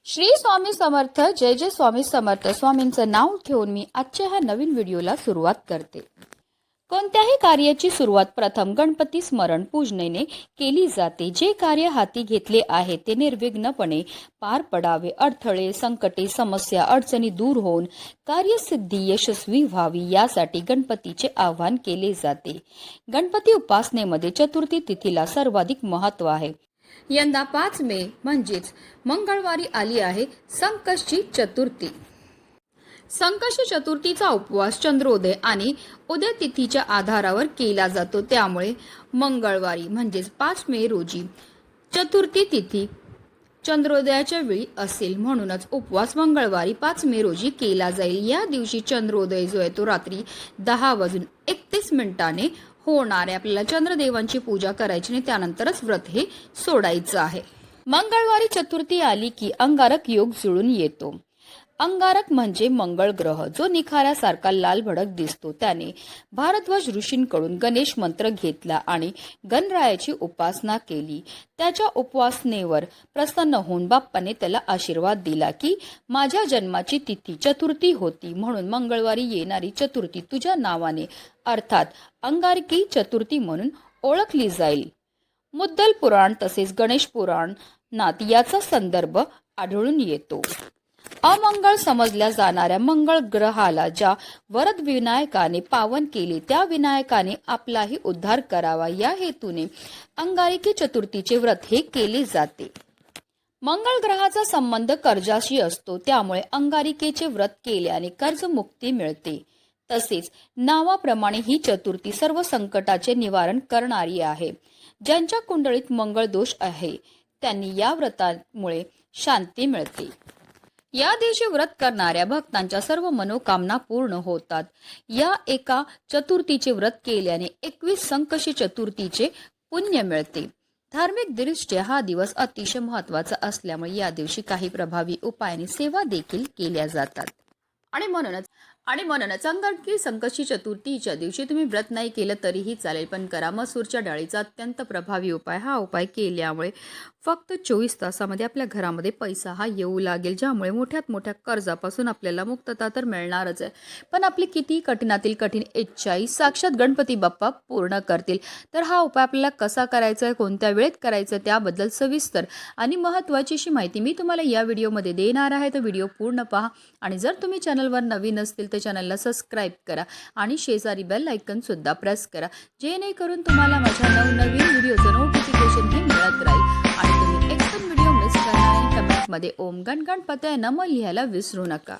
श्री स्वामी समर्थ. जय जय स्वामी समर्थ. स्वामींचं नाव घेऊन मी आजच्या ह्या नवीन व्हिडिओला सुरुवात करते. कोणत्याही कार्याची सुरुवात प्रथम गणपती स्मरण पूजनेने केली जाते. जे कार्य हाती घेतले आहे ते निर्विघ्नपणे पार पडावे. अडथळे, संकटे, समस्या, अडचणी दूर होऊन कार्यसिद्धी यशस्वी व्हावी यासाठी गणपतीचे आवाहन केले जाते. गणपती उपासनेमध्ये चतुर्थी तिथीला सर्वाधिक महत्त्व आहे. यंदा 5 मे म्हणजेच मंगळवारी आली आहे संकष्टी चतुर्थी. संकष्टी चतुर्थीचा उपवास चंद्रोदय आणि उदय तिथीच्या आधारावर केला जातो. त्यामुळे मंगळवारी म्हणजेच 5 मे रोजी चतुर्थी तिथी चंद्रोदयाच्या वेळी असेल. म्हणूनच उपवास मंगळवारी 5 मे रोजी केला जाईल. या दिवशी चंद्रोदय जो आहे तो रात्री 10:31 होणार आहे. आपल्याला चंद्रदेवांची पूजा करायची आणि त्यानंतरच व्रत हे सोडायचं आहे. मंगळवारी चतुर्थी आली की अंगारक योग जुळून येतो. अंगारक म्हणजे मंगळ ग्रह, जो निखाऱ्यासारखा लाल भडक दिसतो. त्याने भारद्वाज ऋषींकडून गणेश मंत्र घेतला आणि गणरायाची उपासना केली. त्याच्या उपासनेवर प्रसन्न होऊन बाप्पाने त्याला आशीर्वाद दिला की माझ्या जन्माची तिथी चतुर्थी होती, म्हणून मंगळवारी येणारी चतुर्थी तुझ्या नावाने अर्थात अंगारकी चतुर्थी म्हणून ओळखली जाईल. मुद्दल पुराण तसेच गणेश पुराणात याचा संदर्भ आढळून येतो. अमंगळ समजल्या जाणाऱ्या मंगळ ग्रहाला ज्या वरद विनायकाने पावन केले त्या विनायकाने आपलाही उद्धार करावा या हेतूने अंगारकी चतुर्थीचे व्रत हे केले जाते. मंगळ ग्रहाचा संबंध कर्जाशी असतो, त्यामुळे अंगारिकेचे व्रत केल्याने कर्जमुक्ती मिळते. तसेच नावाप्रमाणे ही चतुर्थी सर्व संकटाचे निवारण करणारी आहे. ज्यांच्या कुंडलीत मंगळ दोष आहे त्यांनी या व्रतामुळे शांती मिळते. या दिवशी व्रत करणाऱ्या भक्तांच्या सर्व मनोकामना पूर्ण होतात. या एका चतुर्थीचे व्रत केल्याने 21 संकष्टी चतुर्थीचे पुण्य मिळते. धार्मिक दृष्ट्या हा दिवस अतिशय महत्त्वाचा असल्यामुळे या दिवशी काही प्रभावी उपायाने सेवा देखील केल्या जातात. आणि म्हणूनच अंगारकी संकष्टी चतुर्थीच्या दिवशी तुम्ही व्रत नाही केलं तरीही चालेल, पण करा. मसूरच्या डाळीचा अत्यंत प्रभावी उपाय. हा उपाय केल्यामुळे फक्त 24 तासामध्ये आपल्या घरामध्ये पैसा हा येऊ लागेल, ज्यामुळे मोठ्यात मोठ्या कर्जापासून आपल्याला मुक्तता तर मिळणारच आहे, पण आपली किती कठीणातील कठीण इच्छाही साक्षात गणपती बाप्पा पूर्ण करतील. तर हा उपाय आपल्याला कसा करायचा आहे, कोणत्या वेळेत करायचा आहे, त्याबद्दल सविस्तर आणि महत्त्वाची अशी माहिती मी तुम्हाला या व्हिडिओमध्ये देणार आहे. तर व्हिडिओ पूर्ण पहा आणि जर तुम्ही चॅनलवर नवीन असतील तर चॅनलला सबस्क्राईब करा आणि शेजारी बेल आयकॉन सुद्धा प्रेस करा, जेणेकरून तुम्हाला माझ्या नवनवीन व्हिडिओचं नोटिफिकेशन हे मिळत राहील आणि तुम्ही एक पण व्हिडिओ मिस करणार नाही. कमेंटमध्ये ओम गण गणपतये नमः लिहायला विसरू नका.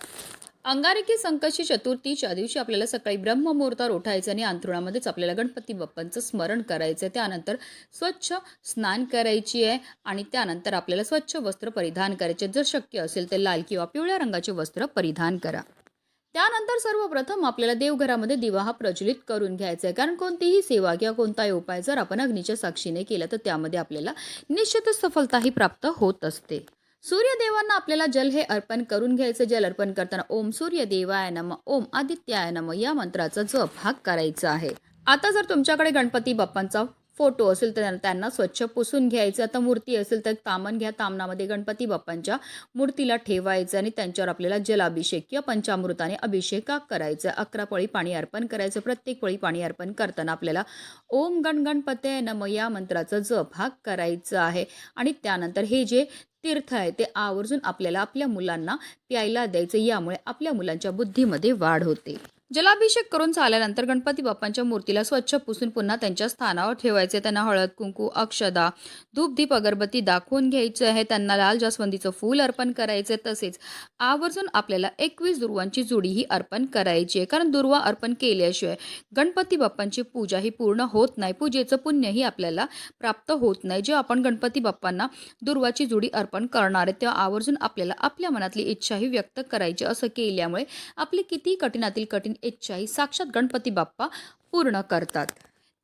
अंगारकी संकष्टी चतुर्थीच्या दिवशी आपल्याला सकाळी ब्रह्ममुहूर्तावर उठायचं आणि अंथरुणामध्येच आपल्याला गणपती बाप्पांचं स्मरण करायचं. त्यानंतर स्वच्छ स्नान करायची आहे आणि त्यानंतर आपल्याला स्वच्छ वस्त्र परिधान करायचे. जर शक्य असेल तर लाल किंवा पिवळ्या रंगाचे वस्त्र परिधान करा. त्यानंतर सर्वप्रथम आपल्याला देवघरामध्ये दिवा हा प्रज्वलित करून घ्यायचा आहे, कारण कोणतीही सेवा किंवा कोणताही उपाय जर आपण अग्नीच्या साक्षीने केला तर त्यामध्ये आपल्याला निश्चितच सफलताही प्राप्त होत असते. सूर्यदेवांना आपल्याला जल हे अर्पण करून घ्यायचं. जल अर्पण करताना ओम सूर्यदेवाय नमः, ओम आदित्याय नमः या मंत्राचा जप हा करायचा आहे. आता जर तुमच्याकडे गणपती बाप्पांचा फोटो असेल तर त्यांना स्वच्छ पुसून घ्यायचं. आता मूर्ती असेल तर तामण घ्या, तामणामध्ये गणपती बाप्पांच्या मूर्तीला ठेवायचं आणि त्यांच्यावर आपल्याला जलाभिषेक किंवा पंचामृताने अभिषेक करायचा. 11 पळी पाणी अर्पण करायचं. प्रत्येक पळी पाणी अर्पण करताना आपल्याला ओम गण गणपतये नमः या मंत्राचा जप हा करायचा आहे. आणि त्यानंतर हे जे तीर्थ आहे ते आवर्जून आपल्याला आपल्या मुलांना प्यायला द्यायचं. यामुळे आपल्या मुलांच्या बुद्धीमध्ये वाढ होते. जलाभिषेक करून झाल्यानंतर गणपती बाप्पांच्या मूर्तीला स्वच्छ पुसून पुन्हा त्यांच्या स्थानावर ठेवायचे. त्यांना हळद, कुंकू, अक्षदा, धूप, दीप, अगरबत्ती दाखवून घ्यायचं आहे. त्यांना लाल जास्वंदीचं फूल अर्पण करायचं. तसेच आवर्जून आपल्याला 21 दुर्वांची जोडी ही अर्पण करायची आहे, कारण दुर्वा अर्पण केल्याशिवाय गणपती बाप्पांची पूजा ही पूर्ण होत नाही. पूजेचं पुण्यही आपल्याला प्राप्त होत नाही. जेव्हा आपण गणपती बाप्पांना दुर्वाची जोडी अर्पण करणार आहे तेव्हा आवर्जून आपल्याला आपल्या मनातली इच्छाही व्यक्त करायची. असं केल्यामुळे आपली किती कठीणातील कठीण इच्छाही साक्षात गणपती बाप्पा पूर्ण करतात.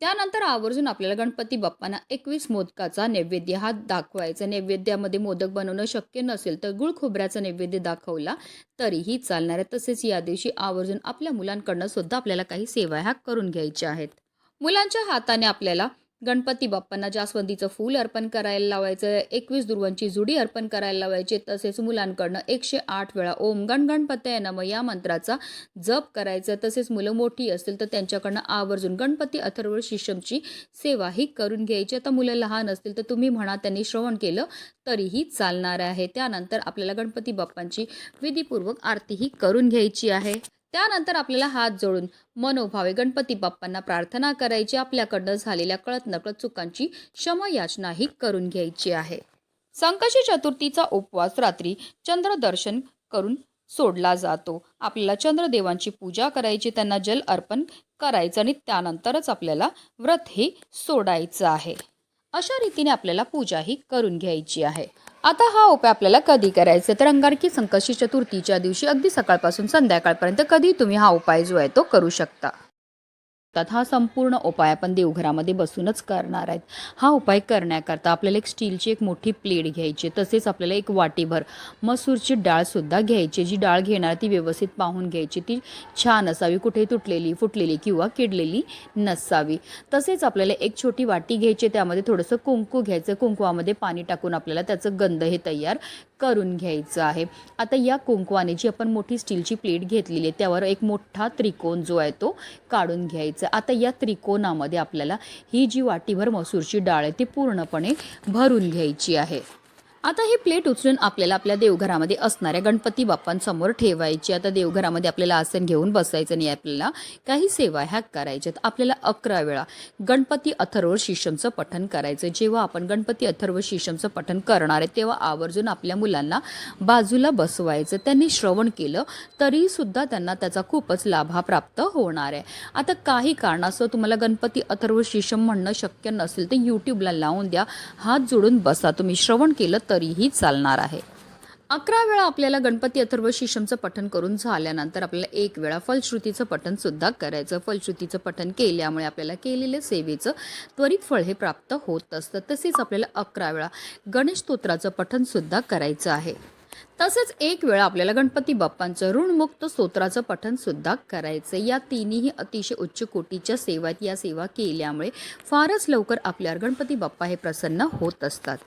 त्यानंतर आवर्जून आपल्याला गणपती बाप्पांना 21 मोदकाचा नैवेद्य हा दाखवायचा. नैवेद्यामध्ये मोदक बनवणं शक्य नसेल तर गुळ खोबऱ्याचा नैवेद्य दाखवला तरीही चालणार आहे. तसेच या दिवशी आवर्जून आपल्या मुलांकडनं सुद्धा आपल्याला काही सेवा ह्या करून घ्यायच्या आहेत. मुलांच्या हाताने आपल्याला गणपती बाप्पांना जास्वंदीचं फूल अर्पण करायला लावायचं, 21 दुर्वांची जुडी अर्पण करायला लावायची. तसेच मुलांकडनं 108 वेळा ओम गण गणपतये नमः या मंत्राचा जप करायचा. तसेच मुलं मोठी असतील तर त्यांच्याकडनं आवर्जून गणपती अथर्व शीर्षमची सेवाही करून घ्यायची. आता मुलं लहान असतील तर तुम्ही म्हणा, त्यांनी श्रवण केलं तरीही चालणार आहे. त्यानंतर आपल्याला गणपती बाप्पांची विधीपूर्वक आरतीही करून घ्यायची आहे. त्यानंतर आपल्याला हात जोडून मनोभावे गणपती बाप्पांना प्रार्थना करायची. आपल्याकडनं झालेल्या कळत नकळत चुकांची क्षमायाचनाही करून घ्यायची आहे. संकष्टी चतुर्थीचा उपवास रात्री चंद्रदर्शन करून सोडला जातो. आपल्याला चंद्रदेवांची पूजा करायची, त्यांना जल अर्पण करायचं आणि त्यानंतरच आपल्याला व्रत हे सोडायचं आहे. अशा रीतीने आपल्याला पूजाही करून घ्यायची आहे. आता हा उपाय आपल्याला कधी करायचा तर अंगारकी संकष्टी चतुर्थीच्या दिवशी अगदी सकाळपासून संध्याकाळपर्यंत कधी तुम्ही हा उपाय जो आहे तो करू शकता. हा संपूर्ण उपाय आपण देवघरामध्ये बसूनच करणार आहेत. हा उपाय करण्याकरता आपल्याला एक स्टीलची एक मोठी प्लेट घ्यायची, तसेच आपल्याला एक वाटीभर मसूरची डाळसुद्धा घ्यायची. जी डाळ घेणार ती व्यवस्थित पाहून घ्यायची, ती छान असावी, कुठे तुटलेली फुटलेली किंवा किडलेली नसावी. तसेच आपल्याला एक छोटी वाटी घ्यायची, त्यामध्ये थोडंसं कुंकू घ्यायचं, कुंकवामध्ये पाणी टाकून आपल्याला त्याचं गंध हे तयार करून घ्यायचं आहे. आता या कुंकवाने जी आपण मोठी स्टीलची प्लेट घेतलेली आहे त्यावर एक मोठा त्रिकोण जो आहे तो काढून घ्यायचा. आता या त्रिकोणामध्ये आपल्याला ही जी वाटीभर मसूरची डाळ आहे ती पूर्णपणे भरून घ्यायची आहे. आता ही प्लेट उचलून आपल्याला आपल्या देवघरामध्ये असणाऱ्या गणपती बाप्पांसमोर ठेवायची. आता देवघरामध्ये आपल्याला आसन घेऊन बसायचं नाही, आपल्याला काही सेवा ह्या करायच्यात. आपल्याला 11 वेळा गणपती अथर्व शीर्षमचं पठण करायचं. जेव्हा आपण गणपती अथर्व शीर्षमचं पठण करणार आहे तेव्हा आवर्जून आपल्या मुलांना बाजूला बसवायचं. त्यांनी श्रवण केलं तरीसुद्धा त्यांना त्याचा खूपच लाभ प्राप्त होणार आहे. आता काही कारणास्तव तुम्हाला गणपती अथर्व शीर्षम म्हणणं शक्य नसेल तर यूट्यूबला लावून द्या, हात जोडून बसा, तुम्ही श्रवण केलं तरीही चालणार आहे. 11 वेळा आपल्याला गणपती अथर्व शीर्षमचं पठण करून झाल्यानंतर आपल्याला 1 वेळा फलश्रुतीचं पठण सुद्धा करायचं. फलश्रुतीचं पठण केल्यामुळे आपल्याला केलेल्या सेवेचं त्वरित फळ हे प्राप्त होत असतं. तसेच आपल्याला 11 वेळा गणेश स्तोत्राचं पठण सुद्धा करायचं आहे. तसेच 1 वेळा आपल्याला गणपती बाप्पांचं ऋणमुक्त स्तोत्राचं पठण सुद्धा करायचं. या तिन्ही अतिशय उच्च कोटीच्या सेवा आहेत. या सेवा केल्यामुळे फारच लवकर आपल्यावर गणपती बाप्पा हे प्रसन्न होत असतात.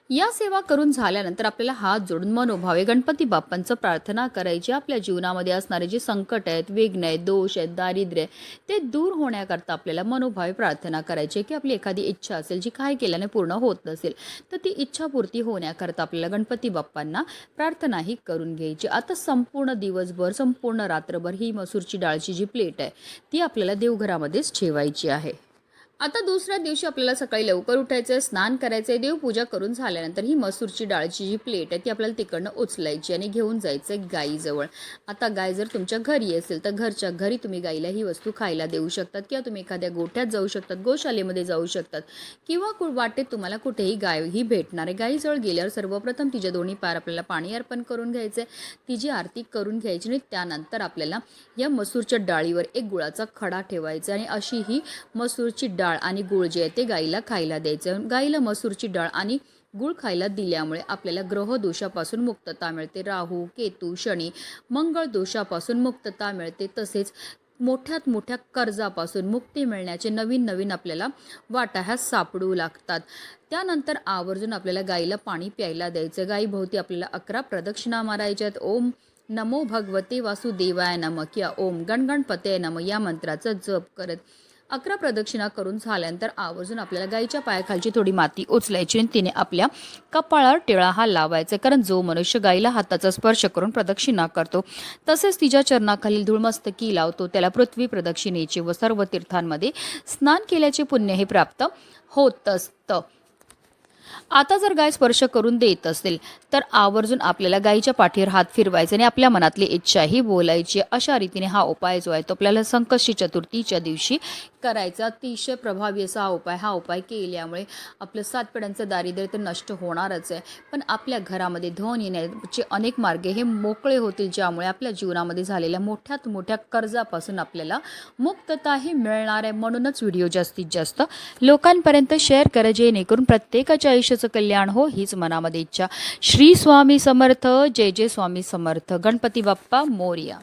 या सेवा करून झाल्यानंतर आपल्याला हात जोडून मनोभावे गणपती बाप्पांचं प्रार्थना करायची. आपल्या जीवनामध्ये असणारे जे संकट आहेत, विघ्न आहेत, दोष आहेत, दारिद्र्य ते दूर होण्याकरता आपल्याला मनोभावे प्रार्थना करायची की आपली एखादी इच्छा असेल जी काय केल्याने पूर्ण होत नसेल तर ती इच्छापूर्ती होण्याकरता आपल्याला गणपती बाप्पांना प्रार्थनाही करून घ्यायची. आता संपूर्ण दिवसभर संपूर्ण रात्रभर ही मसूरची डाळची जी प्लेट आहे ती आपल्याला देवघरामध्येच ठेवायची आहे. आता दुसऱ्या दिवशी आपल्याला सकाळी लवकर उठायचं आहे, स्नान करायचं आहे. देवपूजा करून झाल्यानंतर ही मसूरची डाळची जी प्लेट आहे ती आपल्याला तिकडनं उचलायची आणि घेऊन जायचं आहे गाईजवळ. आता गाय जर तुमच्या घरी असेल तर घरच्या घरी तुम्ही गाईला ही वस्तू खायला देऊ शकतात किंवा तुम्ही एखाद्या गोठ्यात जाऊ शकतात, गोशालेमध्ये जाऊ शकतात किंवा वाटेत तुम्हाला कुठेही गाय ही भेटणार आहे. गाईजवळ गेल्यावर सर्वप्रथम तिच्या दोन्ही पार आपल्याला पाणी अर्पण करून घ्यायचं आहे, तिची आरती करून घ्यायची आणि त्यानंतर आपल्याला या मसूरच्या डाळीवर एक गुळाचा खडा ठेवायचा आणि अशी ही मसूरची डाळ आणि गुळ जे आहे ते गाईला खायला द्यायचं. गाईला मसूरची डाळ आणि गुळ खायला दिल्यामुळे आपल्याला ग्रह दोषापासून मुक्तता मिळते. राहू, केतू, शनी, मंगळ दोषापासून मुक्तता मिळते. तसेच मोठ्यात मोठ्या कर्जापासून मुक्ती मिळण्याचे नवीन नवीन आपल्याला वाटा ह्या सापडू लागतात. त्यानंतर आवर्जून आपल्याला गाईला पाणी प्यायला द्यायचं. गाईभोवती आपल्याला 11 प्रदक्षिणा मारायच्यात. ओम नमो भगवते वासुदेवाय नमः किंवा ओम गणगणपतये नमः या मंत्राचा जप करत 11 प्रदक्षिणा करून झाल्यानंतर आवर्जून आपल्याला गाईच्या पायाखालची थोडी माती उचलायची आणि तिने आपल्या कपाळावर टिळा हा लावायचा. कारण जो मनुष्य गाईला हाताचा स्पर्श करून प्रदक्षिणा करतो तसेच तिच्या चरणाखालील धूळमस्तकी लावतो त्याला पृथ्वी प्रदक्षिणेचे व सर्व तीर्थांमध्ये स्नान केल्याचे पुण्य हे प्राप्त होत असतं. आता जर गाय स्पर्श करून देत असेल तर आवर्जून आपल्याला गायीच्या पाठीवर हात फिरवायचे आणि आपल्या मनातली इच्छाही बोलायची. अशा रीतीने हा उपाय जो आहे तो आपल्याला संकष्टी चतुर्थीच्या दिवशी करायचा. अतिशय प्रभावी असा हा उपाय केल्यामुळे आपलं 7 पिढ्यांचं दारिद्र्य तर नष्ट होणारच आहे, पण आपल्या घरामध्ये धन येण्याचे अनेक मार्ग हे मोकळे होतील, ज्यामुळे आपल्या जीवनामध्ये झालेल्या मोठ्यात मोठ्या कर्जापासून आपल्याला मुक्तताही मिळणार आहे. म्हणूनच व्हिडिओ जास्तीत जास्त लोकांपर्यंत शेअर करा, जेणेकरून प्रत्येकाच्या आयुष्याचं कल्याण हो, हीच मनामध्ये इच्छा. श्री स्वामी समर्थ. जय जय स्वामी समर्थ. गणपती बाप्पा मोरया.